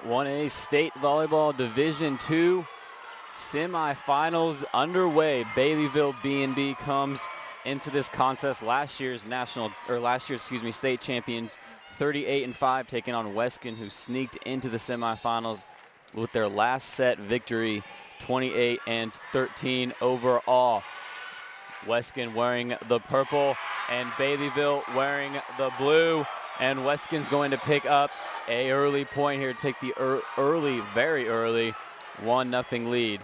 1A State Volleyball Division II semifinals underway. Baileyville B&B comes into this contest, last year's state champions, 38-5, taking on Weskan, who sneaked into the semifinals with their last set victory, 28-13 overall. Weskan wearing the purple and Baileyville wearing the blue, and Weskan's going to pick up a early point here to take the very early 1-0 lead.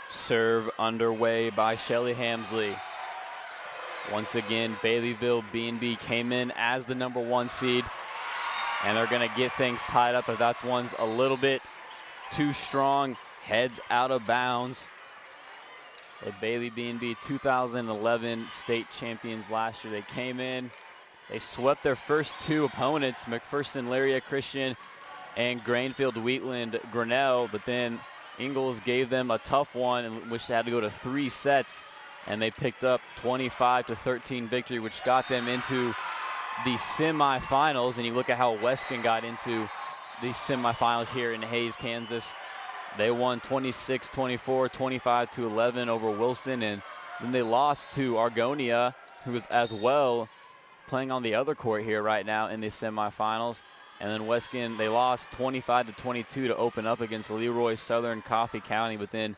Serve underway by Shelly Hamsley. Once again, Baileyville B&B came in as the #1 seed, and they're going to get things tied up if that one's a little bit too strong. Heads out of bounds. The Bailey B&B 2011 state champions last year. They came in, they swept their first two opponents, McPherson Laria Christian and Grainfield Wheatland Grinnell, but then Ingalls gave them a tough one in which they had to go to 3 sets, and they picked up 25-13 victory, which got them into the semifinals. And you look at how Weskan got into the semifinals here in Hays, Kansas. They won 26-24, 25-11 over Wilson, and then they lost to Argonia, who was as well playing on the other court here right now in the semifinals. And then Weskan, they lost 25-22 to open up against Leroy Southern Coffee County, but then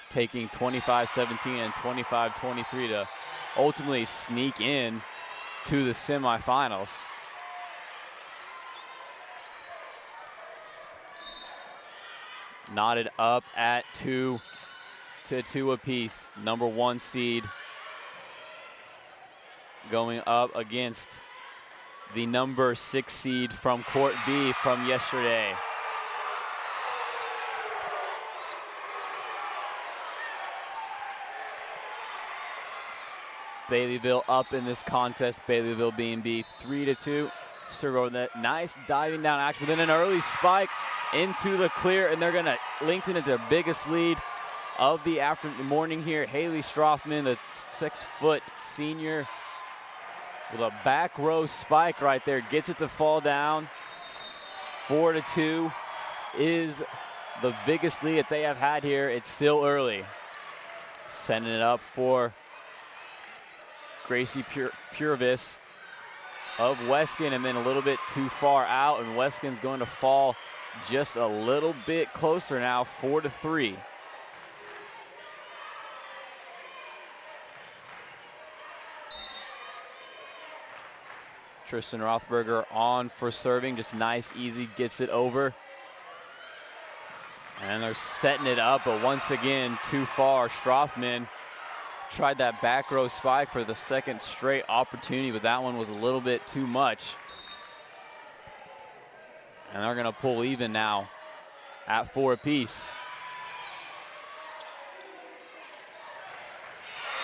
taking 25-17 and 25-23 to ultimately sneak in to the semifinals. Knotted up at 2-2 apiece. #1 seed going up against the #6 seed from Court B from yesterday. Baileyville up in this contest. Baileyville B&B 3-2. Serve over that. Nice diving down action, but then an early spike into the clear, and they're going to lengthen it to their biggest lead of the morning here. Haley Strothman, the 6-foot senior, with a back row spike right there, gets it to fall down. 4-2 is the biggest lead that they have had here. It's still early. Sending it up for Gracie Purvis of Weskan, and then a little bit too far out, and Weskan's going to fall just a little bit closer now, 4-3. Tristan Rothberger on for serving, just nice, easy, gets it over. And they're setting it up, but once again, too far. Strothman tried that back row spike for the second straight opportunity, but that one was a little bit too much. And they're going to pull even now at 4 apiece.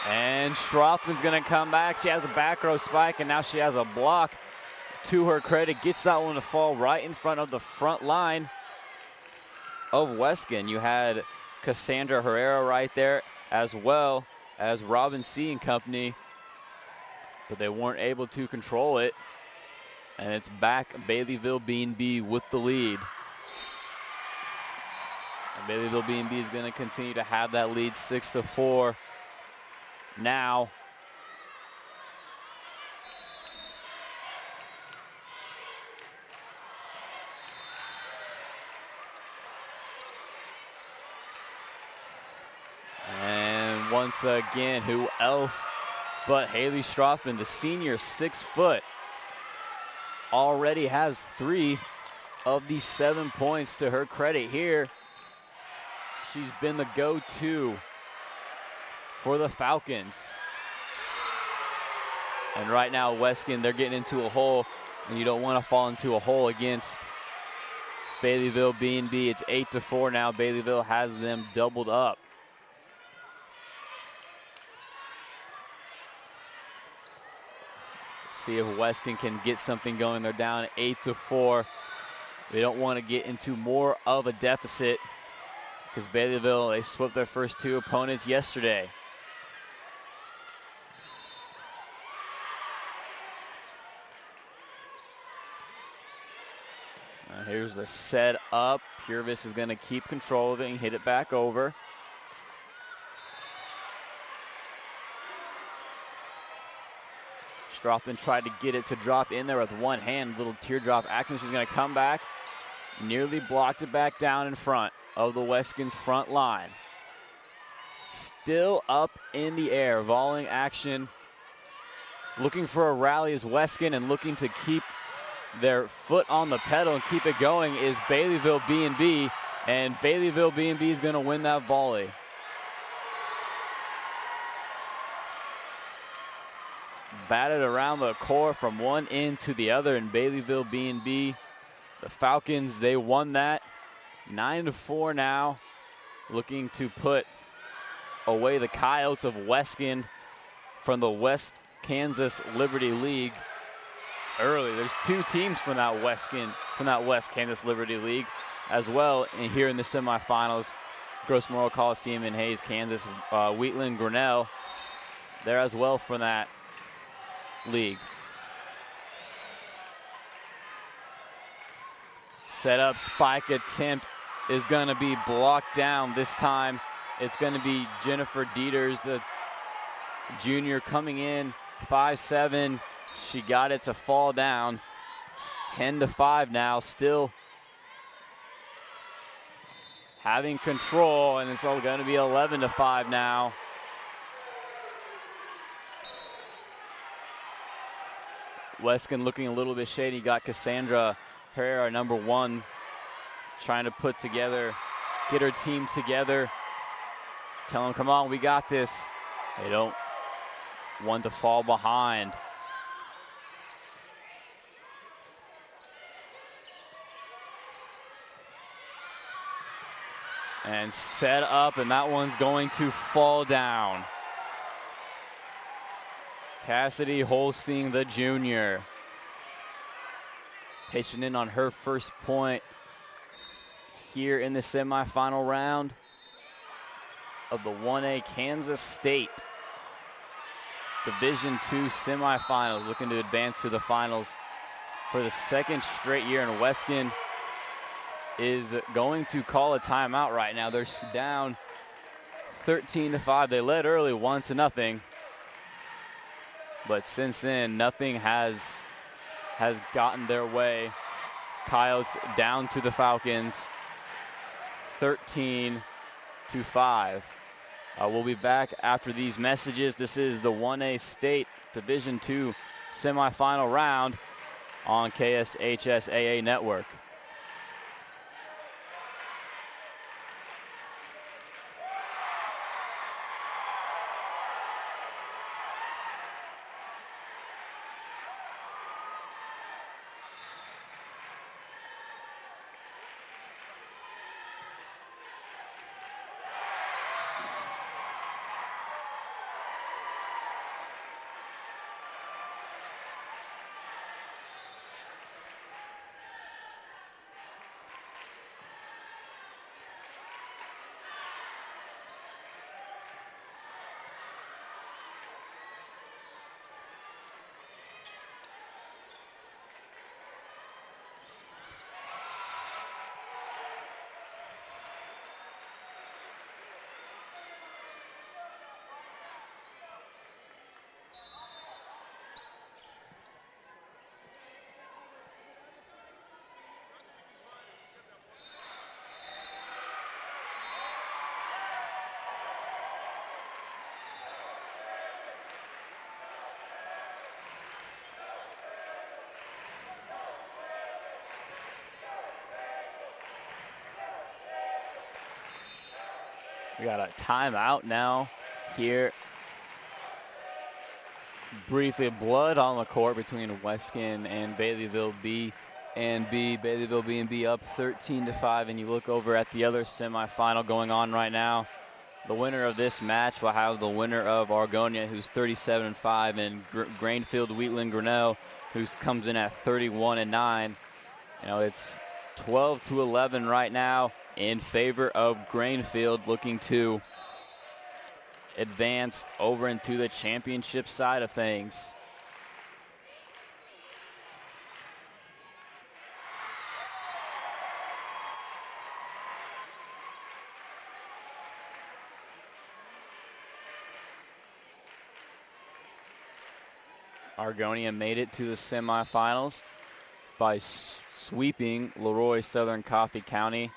And Strothman's going to come back. She has a back row spike, and now she has a block. To her credit, gets that one to fall right in front of the front line of Weskan. You had Cassandra Herrera right there, as well as Robin C. and company, but they weren't able to control it. And it's back Baileyville B&B with the lead. And Baileyville B&B is going to continue to have that lead, 6-4 now. And once again, who else but Haley Strothman, the senior, 6 foot, already has 3 of the 7 points to her credit here. She's been the go-to for the Falcons. And right now, Weskan, they're getting into a hole, and you don't want to fall into a hole against Baileyville B&B. It's 8-4 now. Baileyville has them doubled up. See if Weskan can get something going. They're down 8-4. They don't want to get into more of a deficit because Baileyville, they swept their first two opponents yesterday. Here's the set up. Purvis is going to keep control of it and hit it back over. Strothman tried to get it to drop in there with one hand. Little teardrop action. She's going to come back. Nearly blocked it back down in front of the Weskan's front line. Still up in the air. Volleying action. Looking for a rally is Weskan, and looking to keep their foot on the pedal and keep it going is Baileyville B&B, and Baileyville B&B is going to win that volley. Batted around the core from one end to the other, and Baileyville B&B, the Falcons, they won that 9-4 now, looking to put away the Coyotes of Weskan from the West Kansas Liberty League. Early, there's two teams from that West Kansas Liberty League as well, and here in the semifinals, Gross Memorial Coliseum in Hayes, Kansas, Wheatland Grinnell, there as well from that league. Set up, spike attempt is going to be blocked down. This time it's going to be Jennifer Dieters, the junior, coming in 5'7". She got it to fall down. It's 10-5 now, still having control, and it's all going to be 11-5 now. Weskan looking a little bit shady. Got Cassandra Herrera, number 1, trying to put together, get her team together. Tell them, come on, we got this. They don't want to fall behind. And set up, and that one's going to fall down. Cassidy Holstein, the junior, pitching in on her first point here in the semifinal round of the 1A Kansas State Division II semifinals, looking to advance to the finals for the second straight year. And Weskan is going to call a timeout right now. They're down 13-5. They led early 1-0, but since then nothing has gotten their way. Coyotes down to the Falcons 13-5. We'll be back after these messages. This is the 1A State Division II semifinal round on KSHSAA Network. We got a timeout now here briefly blood on the court between Weskan and Baileyville B&B. Baileyville B&B up 13-5, and you look over at the other semifinal going on right now. The winner of this match will have the winner of Argonia, who's 37-5, and Grainfield Wheatland Grinnell, who comes in at 31-9. You know, it's 12-11 right now in favor of Grainfield, looking to advance over into the championship side of things. Argonia made it to the semifinals by sweeping Leroy Southern Coffee County,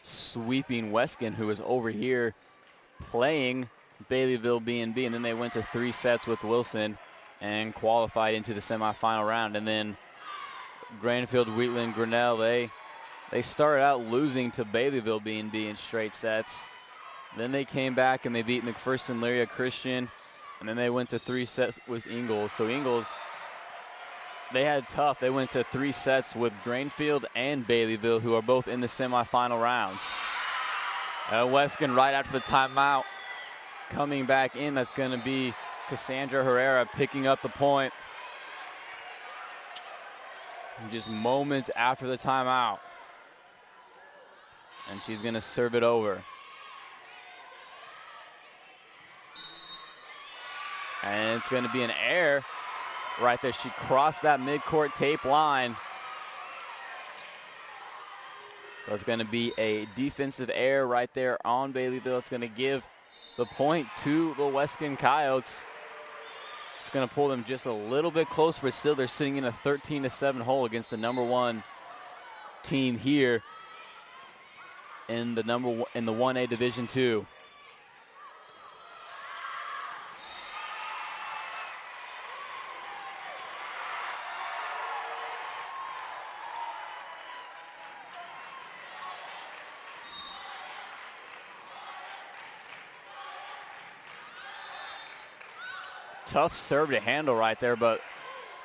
sweeping Weskan, who was over here playing Baileyville B&B, and then they went to 3 sets with Wilson and qualified into the semifinal round. And then Grainfield Wheatland Grinnell, they started out losing to Baileyville B&B in straight sets. Then they came back and they beat McPherson Lyria Christian, and then they went to 3 sets with Ingalls. So Ingalls, they had tough. They went to 3 sets with Grainfield and Baileyville, who are both in the semifinal rounds. Weskan right after the timeout coming back in. That's going to be Cassandra Herrera picking up the point. Just moments after the timeout. And she's going to serve it over. And it's going to be an error right there. She crossed that midcourt tape line. So it's going to be a defensive error right there on Baileyville. It's going to give the point to the Weskan Coyotes. It's going to pull them just a little bit closer, but still they're sitting in a 13-7 hole against the #1 team here in the in the 1A Division II. Tough serve to handle right there, but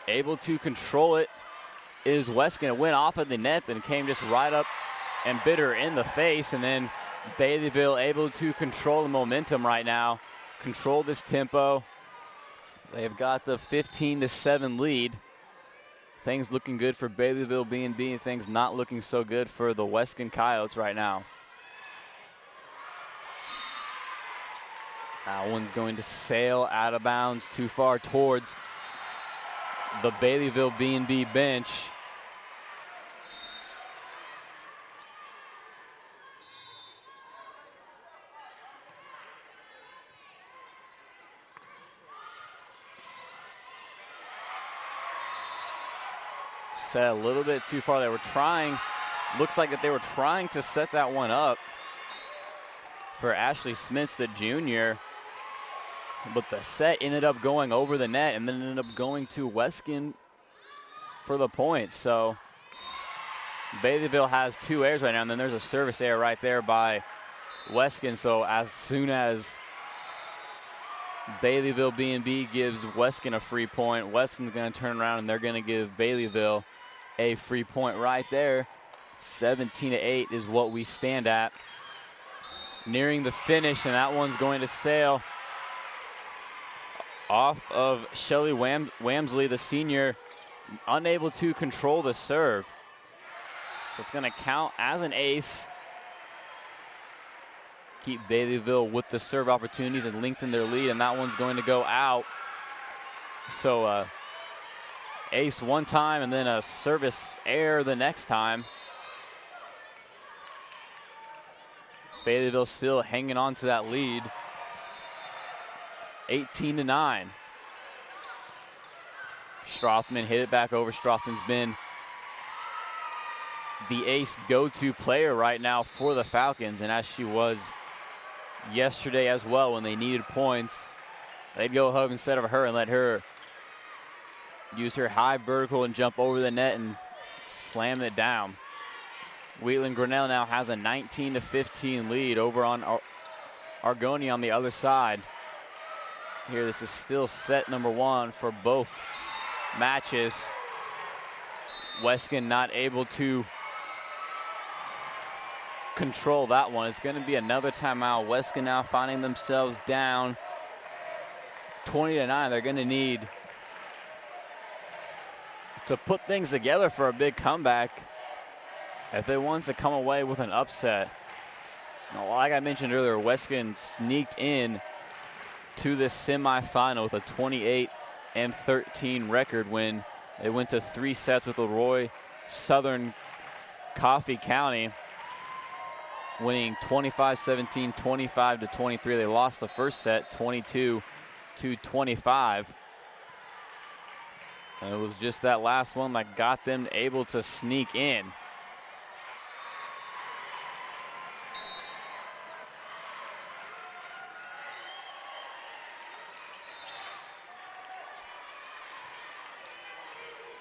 able to control it is Weskan. It went off of the net and came just right up and bit her in the face. And then Baileyville able to control the momentum right now, control this tempo. They've got the 15-7 lead. Things looking good for Baileyville B&B, and things not looking so good for the Weskan Coyotes right now. That one's going to sail out of bounds too far towards the Baileyville B&B bench. Set a little bit too far. They were trying, looks like that they were trying to set that one up for Ashley Smits, the junior. But the set ended up going over the net and then ended up going to Weskan for the point. So Baileyville has 2 errors right now, and then there's a service error right there by Weskan. So as soon as Baileyville B&B gives Weskan a free point, Weskan's going to turn around and they're going to give Baileyville a free point right there. 17-8 is what we stand at. Nearing the finish, and that one's going to sail off of Shelly Wamsley, the senior, unable to control the serve. So it's going to count as an ace. Keep Baileyville with the serve opportunities and lengthen their lead, and that one's going to go out. So ace one time and then a service error the next time. Baileyville still hanging on to that lead. 18-9. Strothman hit it back over. Strothman's been the ace go-to player right now for the Falcons, and as she was yesterday as well when they needed points, they'd go hub instead of her and let her use her high vertical and jump over the net and slam it down. Wheatland Grinnell now has a 19-15 lead over on Argonia on the other side. here. This is still set number 1 for both matches. Weskan not able to control that one. It's going to be another timeout. Weskan now finding themselves down 20-9. They're going to need to put things together for a big comeback if they want to come away with an upset. Now, like I mentioned earlier, Weskan sneaked in to this semifinal with a 28-13 record when they went to 3 sets with Leroy Southern Coffee County, winning 25-17, 25-23. They lost the first set 22-25. And it was just that last one that got them able to sneak in.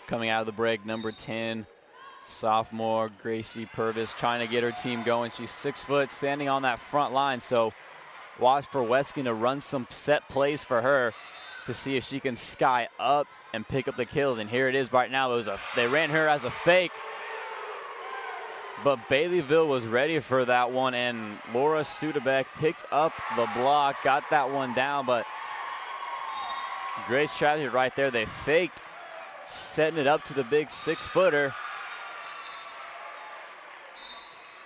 Coming out of the break, number 10, sophomore Gracie Purvis, trying to get her team going. She's 6 foot, standing on that front line. So watch for Weskan to run some set plays for her to see if she can sky up and pick up the kills. And here it is right now. They ran her as a fake, but Baileyville was ready for that one, and Laura Sudebeck picked up the block, got that one down, but great strategy right there. They faked, setting it up to the big 6-footer.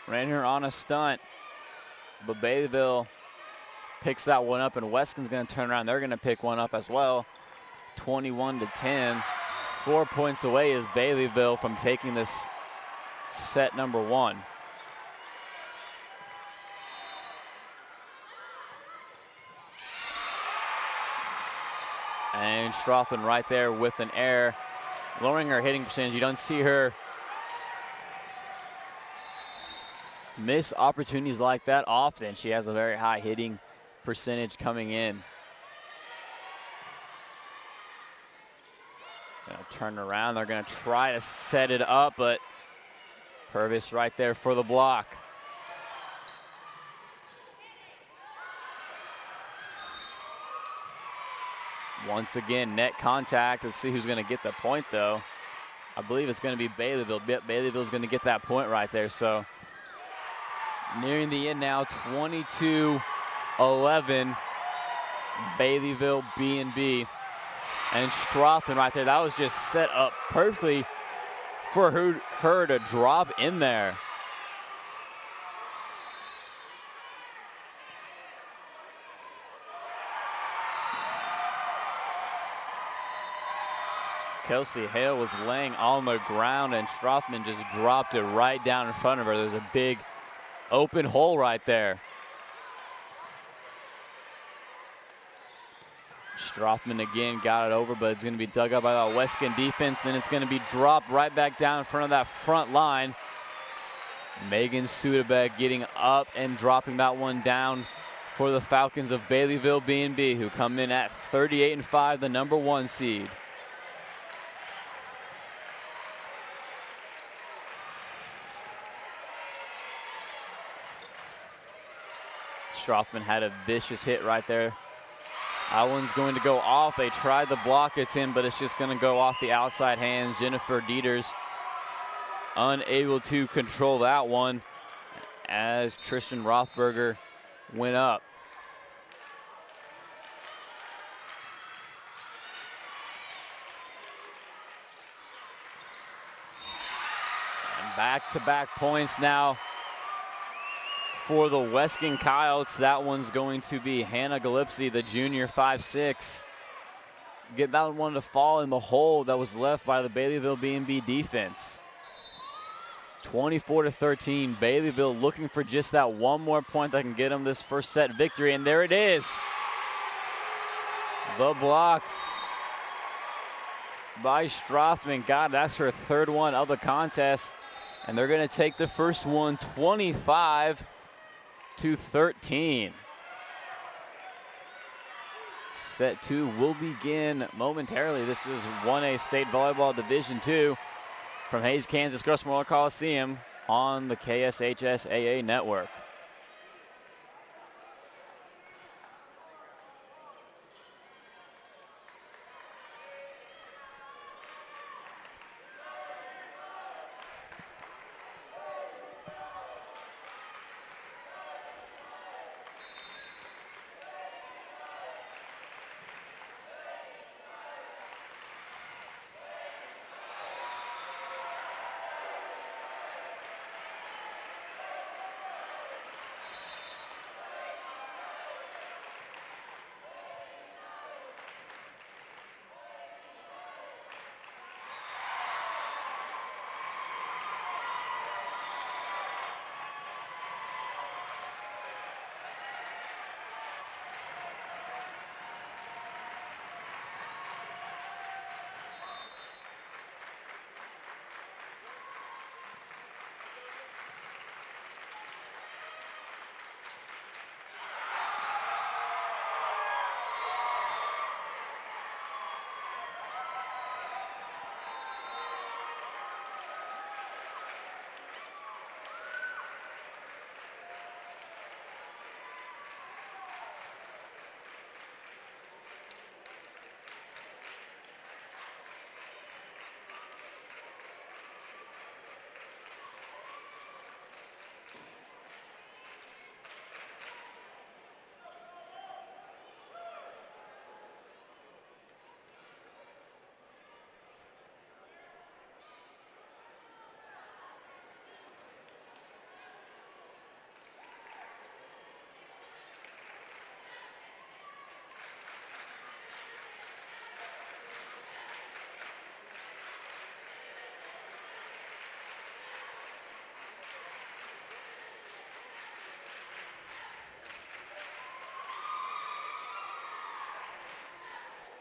Ran her on a stunt, but Baileyville picks that one up, and Weskan's going to turn around. They're going to pick one up as well. 21-10. 4 points away is Baileyville from taking this set number 1. And Strothman right there with an error, lowering her hitting percentage. You don't see her miss opportunities like that often. She has a very high hitting percentage coming in. Gonna turn around. They're gonna try to set it up, but Purvis right there for the block. Once again, net contact. Let's see who's gonna get the point though. I believe it's gonna be Baileyville. Baileyville's gonna get that point right there. So nearing the end now, 22-11, Baileyville B&B. And Strothman right there, that was just set up perfectly for her to drop in there. Kelsey Hale was laying on the ground, and Strothman just dropped it right down in front of her. There's a big open hole right there. Strothman again got it over, but it's going to be dug up by the Weskan defense. Then it's going to be dropped right back down in front of that front line. Megan Sudebeck getting up and dropping that one down for the Falcons of Baileyville B&B, who come in at 38-5, the number 1 seed. Strothman had a vicious hit right there. That one's going to go off. They tried the block, it's in, but it's just going to go off the outside hands. Jennifer Dieters unable to control that one as Tristan Rothberger went up. And back-to-back points now for the Weskan Coyotes. That one's going to be Hannah Gillespie, the junior, 5'6". Get that one to fall in the hole that was left by the Baileyville B&B defense. 24-13, Baileyville looking for just that one more point that can get them this first set victory, and there it is. The block by Strothman. God, that's her 3rd one of the contest, and they're going to take the first one 25-13. Set 2 will begin momentarily. This is 1A State Volleyball Division II from Hayes, Kansas, Gross Memorial Coliseum on the KSHSAA network.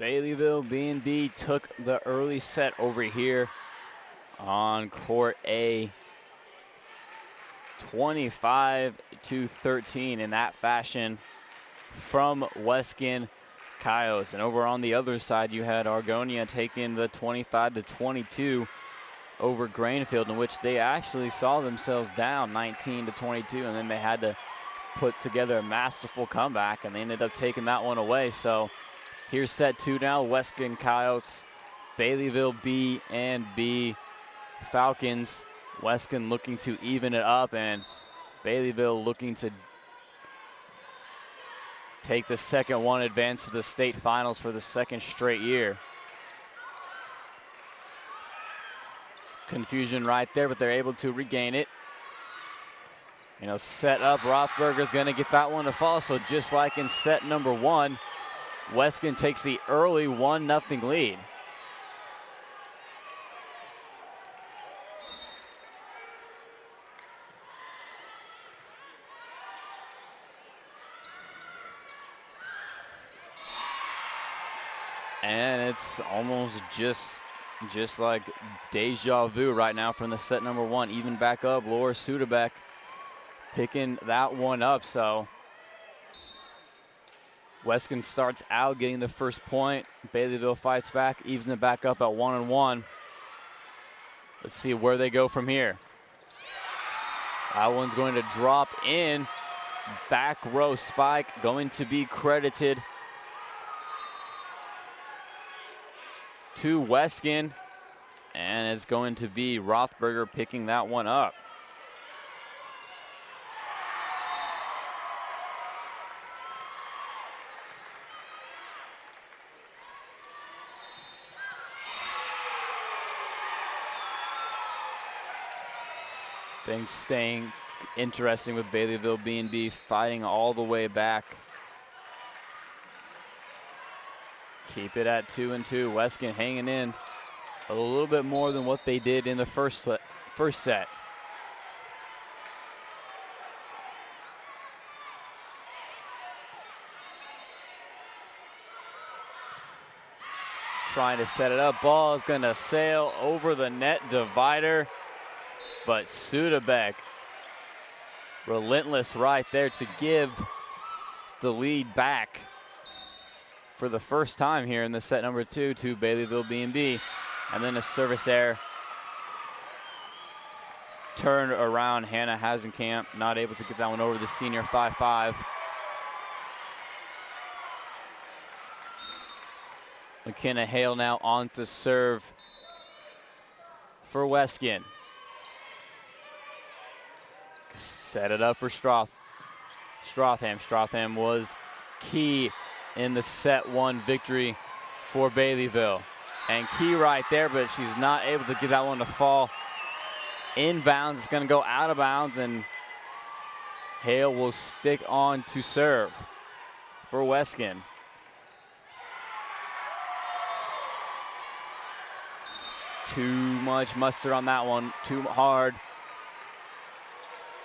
Baileyville B&B took the early set over here on court A, 25-13 in that fashion from Weskan Coyotes. And over on the other side, you had Argonia taking the 25-22 over Grainfield, in which they actually saw themselves down 19-22, and then they had to put together a masterful comeback, and they ended up taking that one away. So here's set two now, Weskan Coyotes, Baileyville B&B Falcons. Weskan looking to even it up, and Baileyville looking to take the second one, advance to the state finals for the second straight year. Confusion right there, but they're able to regain it. You know, set up, Rothberger's gonna get that one to fall. So just like in set number one, Weskan takes the early 1-0 lead. And it's almost just like deja vu right now from the set number one. Even back up, Laura Sudebeck picking that one up. So Weskan starts out getting the first point. Baileyville fights back, evens it back up at 1-1. Let's see where they go from here. That one's going to drop in. Back row spike going to be credited to Weskan, and it's going to be Rothberger picking that one up. Things staying interesting with Baileyville B&B fighting all the way back. Keep it at 2-2. Weskan hanging in a little bit more than what they did in the first set. Trying to set it up. Ball is going to sail over the net divider, but Sudebeck relentless right there to give the lead back for the first time here in the set number two to Baileyville B&B. And then a service error. Turn around, Hannah Hasenkamp not able to get that one over the senior 5-5. McKenna Hale now on to serve for Weskan. Set it up for Strotham. Strotham was key in the set one victory for Baileyville. And key right there, but she's not able to get that one to fall inbounds. It's going to go out of bounds, and Hale will stick on to serve for Weskan. Too much mustard on that one, too hard.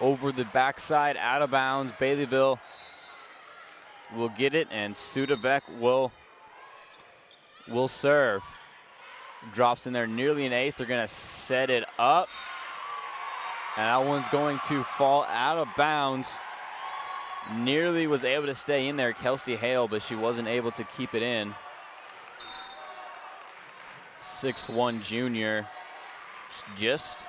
Over the backside, out of bounds. Baileyville will get it, and Sudebeck will serve. Drops in there nearly an ace. They're going to set it up, and that one's going to fall out of bounds. Nearly was able to stay in there, Kelsey Hale, but she wasn't able to keep it in. 6'1" junior, just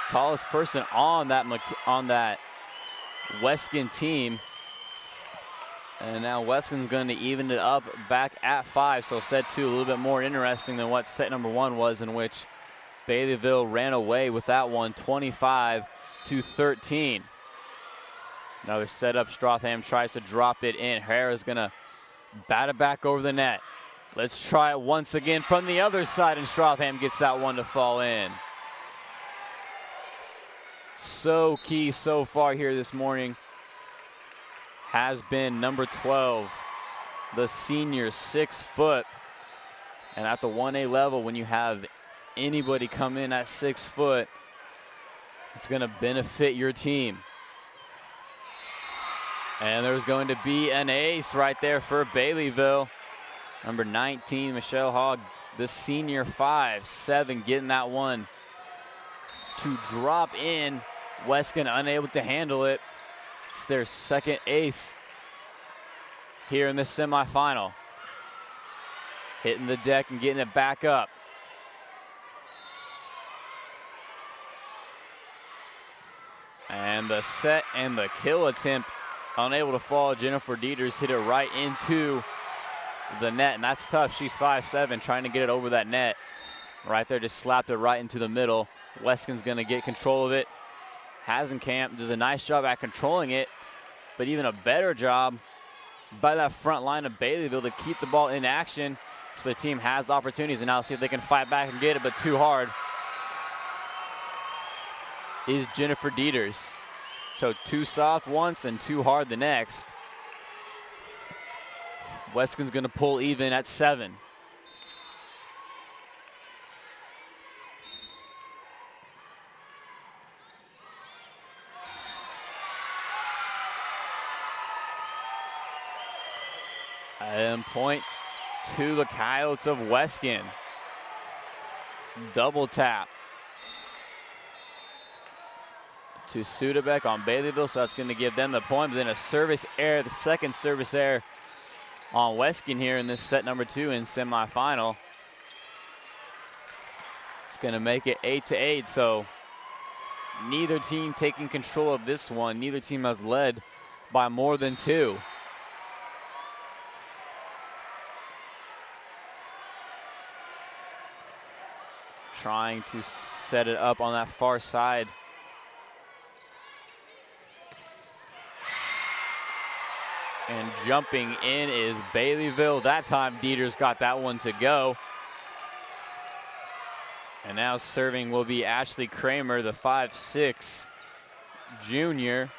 tallest person on that Weskan team. And now Weskan's going to even it up back at 5. So set two a little bit more interesting than what set number one was, in which Baileyville ran away with that one 25-13. Another setup. Strotham tries to drop it in. Harrah's going to bat it back over the net. Let's try it once again from the other side, and Strotham gets that one to fall in. So key so far here this morning has been number 12, the senior, 6 foot. And at the 1A level, when you have anybody come in at 6 foot, it's going to benefit your team. And there's going to be an ace right there for Baileyville. Number 19, Michelle Hogg, the senior 5'7", getting that one to drop in. Weskan unable to handle it. It's their second ace here in the semifinal. Hitting the deck and getting it back up. And the set and the kill attempt unable to fall. Jennifer Dieters hit it right into the net, and that's tough. She's 5'7", trying to get it over that net. Right there, just slapped it right into the middle. Weskan's gonna get control of it. Hasenkamp does a nice job at controlling it, but even a better job by that front line of Baileyville to keep the ball in action so the team has opportunities. And now see if they can fight back and get it, but too hard is Jennifer Dieters. So too soft once and too hard the next. Weskan's gonna pull even at 7. And point to the Coyotes of Weskan. Double tap to Sudebek on Baileyville, so that's going to give them the point. But then a service error, the second service error on Weskan here in this set number 2 in semifinal. It's going to make it 8-8. So neither team taking control of this one. Neither team has led by more than 2. Trying to set it up on that far side. And jumping in is Baileyville. That time Dieters got that one to go. And now serving will be Ashley Kramer, the 5'6" junior.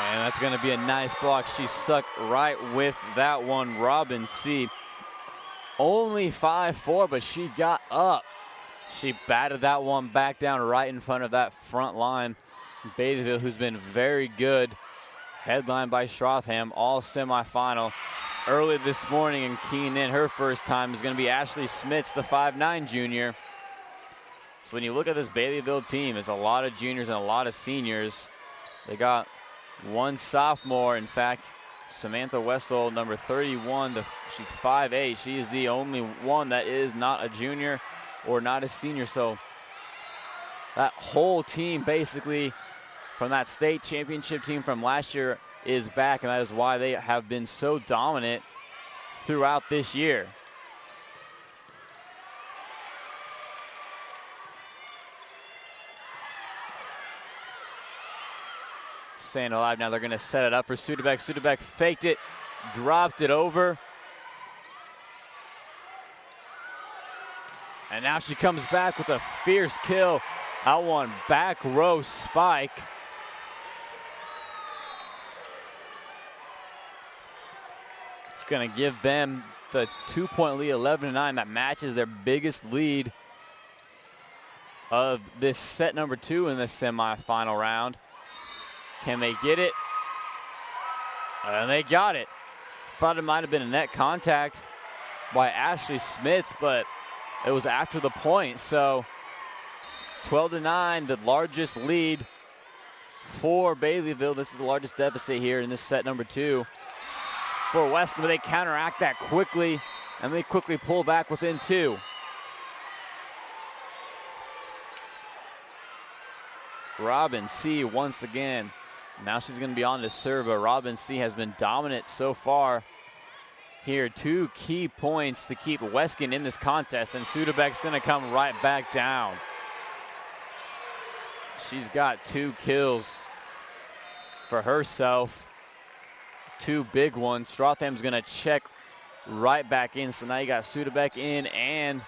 And that's going to be a nice block. She stuck right with that one. Robin C. Only 5'4", but she got up. She batted that one back down right in front of that front line. Baileyville, who's been very good, headlined by Shrotham all semifinal. Early this morning and keying in her first time is going to be Ashley Smits, the 5'9" junior. So when you look at this Baileyville team, it's a lot of juniors and a lot of seniors. They got one sophomore. In fact, Samantha Wessel, number 31, she's 5'8". She is the only one that is not a junior or not a senior. So that whole team basically from that state championship team from last year is back, and that is why they have been so dominant throughout this year. Staying alive now. They're going to set it up for Sudebek. Sudebek faked it, dropped it over. And now she comes back with a fierce kill. That one back row spike. It's going to give them the 2-point lead, 11-9. That matches their biggest lead of this set number 2 in the semifinal round. Can they get it? And they got it. Thought it might have been a net contact by Ashley Smits, but it was after the point. So 12-9, the largest lead for Baileyville. This is the largest deficit here in this set number 2 for Weskan, but they counteract that quickly, and they quickly pull back within 2. Robin C. once again. Now she's going to be on to serve, but Robin C. has been dominant so far here. 2 key points to keep Weskan in this contest, and Sudebek's going to come right back down. She's got 2 kills for herself, 2 big ones. Strotham's going to check right back in, so now you got Sudebek in and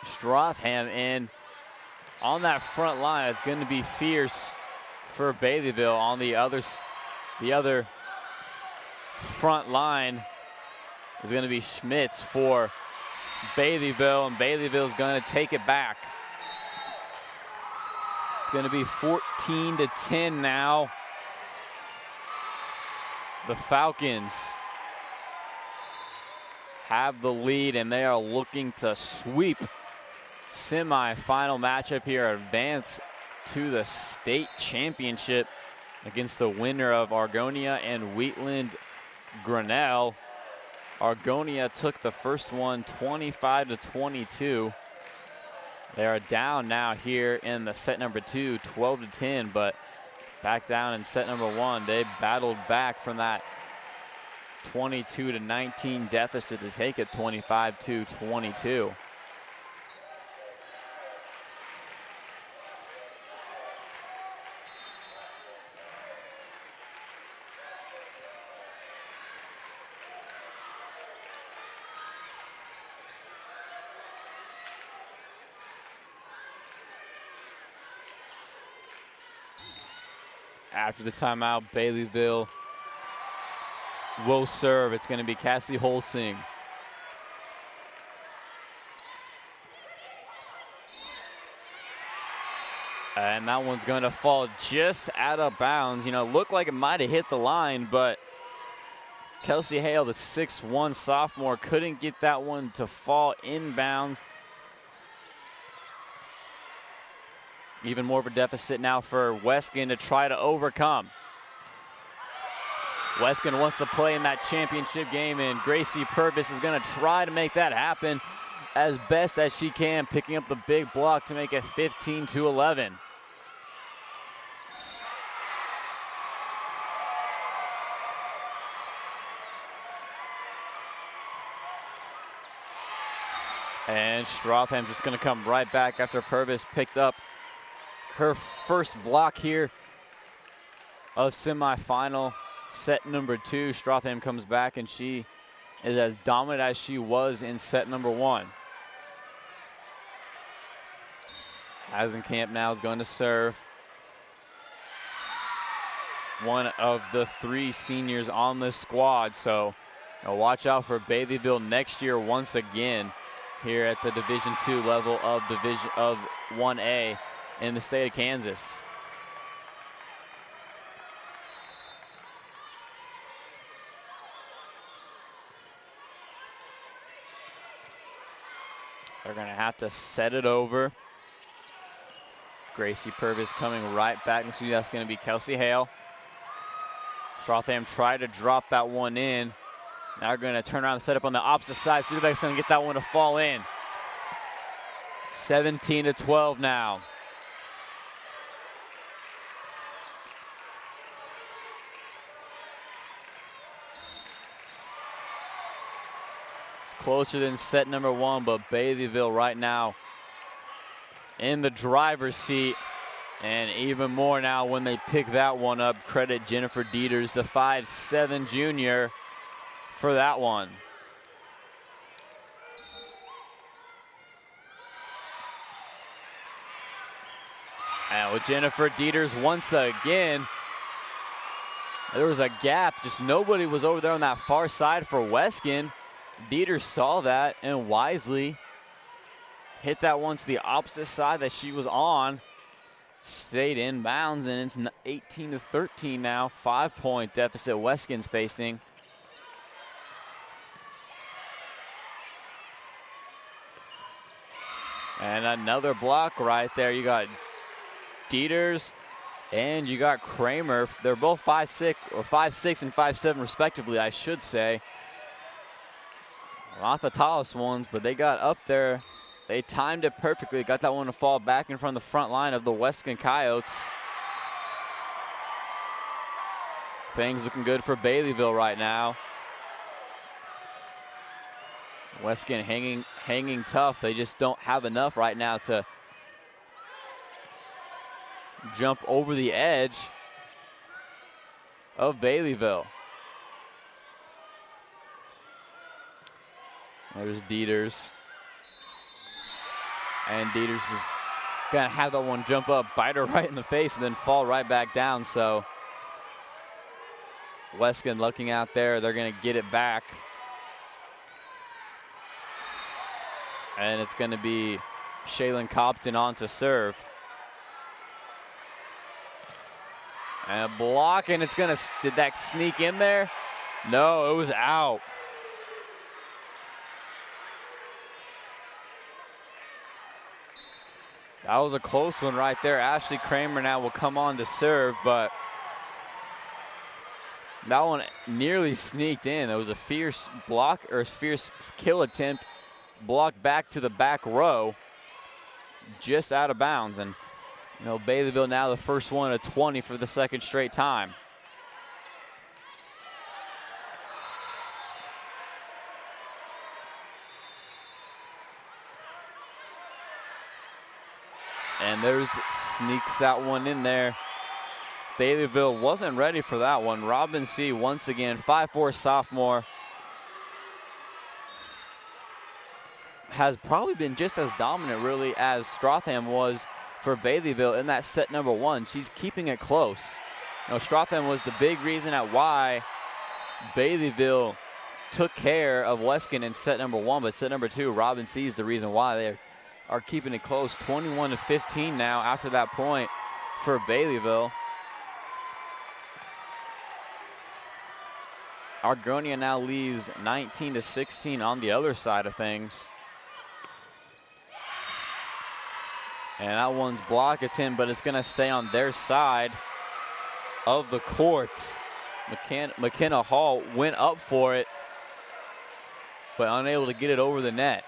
Strotham in. On that front line, it's going to be fierce for Baileyville. On the other The other front line is going to be Schmitz for Baileyville, and Baileyville is going to take it back. It's going to be 14-10 now. The Falcons have the lead, and they are looking to sweep semifinal matchup here, advance to the state championship against the winner of Argonia and Wheatland Grinnell. Argonia took the first one 25-22. They are down now here in the set number 2, 12-10, but back down in set number 1. They battled back from that 22-19 deficit to take it 25-22. After the timeout, Baileyville will serve. It's going to be Cassie Holsing. And that one's going to fall just out of bounds. You know, looked like it might have hit the line, but Kelsey Hale, the 6'1" sophomore, couldn't get that one to fall inbounds. Even more of a deficit now for Weskan to try to overcome. Weskan wants to play in that championship game, and Gracie Purvis is going to try to make that happen as best as she can, picking up the big block to make it 15-11. And Strougham just going to come right back after Purvis picked up her first block here of semifinal set number 2. Strougham comes back, and she is as dominant as she was in set number 1. Hasenkamp now is going to serve. One of the 3 seniors on this squad, so watch out for Baileyville next year once again here at the Division II level of 1A in the state of Kansas. They're going to have to set it over. Gracie Purvis coming right back. And see, that's going to be Kelsey Hale. Strougham tried to drop that one in. Now they're going to turn around and set up on the opposite side. Sudebeck's going to get that one to fall in. 17-12 now. Closer than set number 1, but Baileyville right now in the driver's seat, and even more now when they pick that one up. Credit Jennifer Dieters, the 5'7" junior, for that one. And with Jennifer Dieters once again, there was a gap. Just nobody was over there on that far side for Weskan. Dieters saw that and wisely hit that one to the opposite side that she was on. Stayed in bounds, and it's 18-13 now. 5-point deficit Weskan's facing. And another block right there. You got Dieters and you got Kramer. They're both 5'6" and 5'7" respectively, I should say. Not the tallest ones, but they got up there. They timed it perfectly. Got that one to fall back in front of the front line of the Weskan Coyotes. Things looking good for Baileyville right now. Weskan hanging tough. They just don't have enough right now to jump over the edge of Baileyville. There's Dieters. And Dieters is going to have that one jump up, bite her right in the face, and then fall right back down. So Weskan looking out there. They're going to get it back. And it's going to be Shaylin Copton on to serve. And a block, and it's going to, did that sneak in there? No, it was out. That was a close one right there. Ashley Kramer now will come on to serve, but that one nearly sneaked in. It was a fierce block, or a fierce kill attempt, blocked back to the back row, just out of bounds. And you know, Baileyville now the first one at 20 for the second straight time. And there's sneaks that one in there. Baileyville wasn't ready for that one. Robin C. once again, 5'4" sophomore, has probably been just as dominant really as Stratham was for Baileyville in that set number one. She's keeping it close. You know, Stratham was the big reason at why Baileyville took care of Weskan in set number one, but set number two, Robin C. is the reason why they are keeping it close. 21-15 now after that point for Baileyville. Argonia now leaves 19-16 on the other side of things. And that one's blocked. It's in, but it's going to stay on their side of the court. McKenna Hall went up for it, but unable to get it over the net.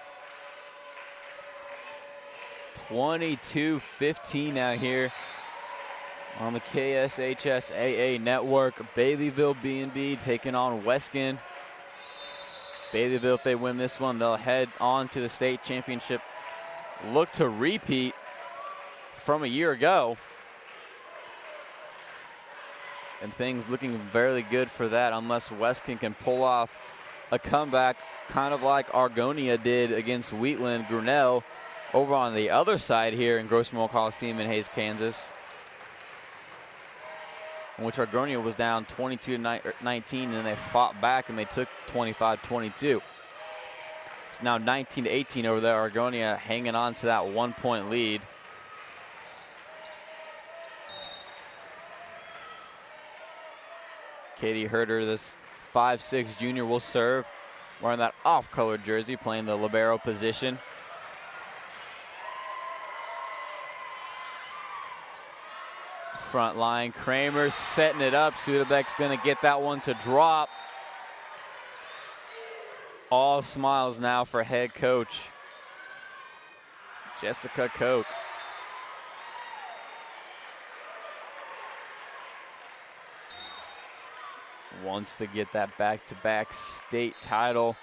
22-15 now here on the KSHSAA network. Baileyville B&B taking on Weskan. Baileyville, if they win this one, they'll head on to the state championship. Look to repeat from a year ago. And things looking very good for that, unless Weskan can pull off a comeback kind of like Argonia did against Wheatland Grinnell over on the other side here in Gross Memorial Coliseum in Hays, Kansas, in which Argonia was down 22-19, and they fought back and they took 25-22. It's now 19-18 over there. Argonia hanging on to that 1-point lead. Katie Herder, this 5'6" junior, will serve, wearing that off-colored jersey, playing the libero position. Front line, Kramer setting it up. Sudebeck's going to get that one to drop. All smiles now for head coach Jessica Koch. Wants to get that back-to-back state title.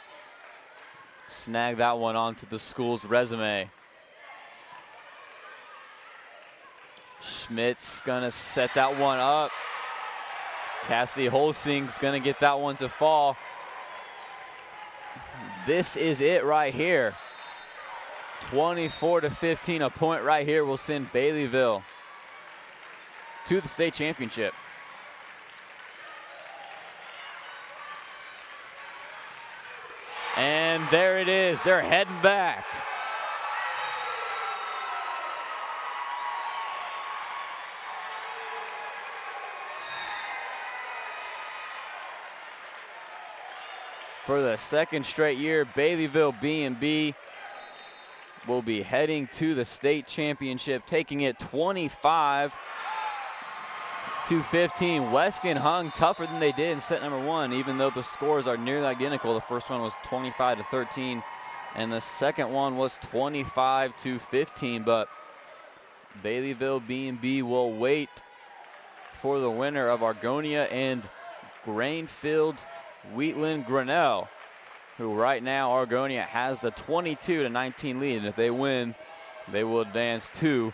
Snag that one onto the school's resume. Schmidt's gonna set that one up. Cassidy Holsing's gonna get that one to fall. This is it right here. 24-15, a point right here will send Baileyville to the state championship. And there it is, they're heading back. For the second straight year, Baileyville B&B will be heading to the state championship, taking it 25-15. Weskan hung tougher than they did in set number one, even though the scores are nearly identical. The first one was 25-13, and the second one was 25-15. But Baileyville B&B will wait for the winner of Argonia and Grainfield Wheatland Grinnell, who right now Argonia has the 22-19 lead, and if they win, they will advance to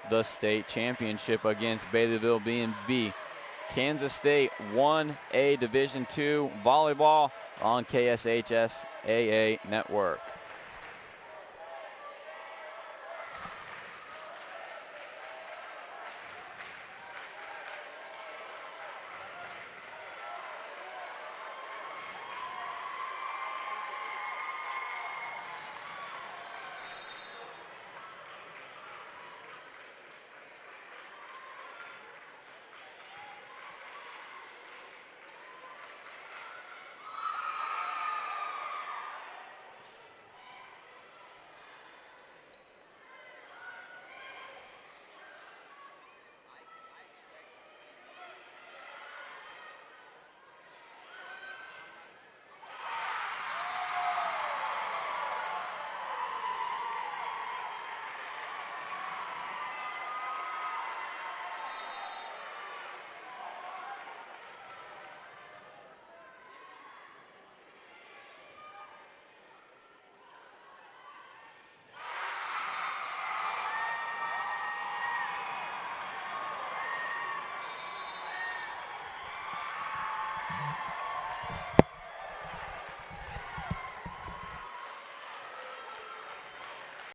the state championship against Baileyville B&B. Kansas State 1A Division II volleyball on KSHSAA Network.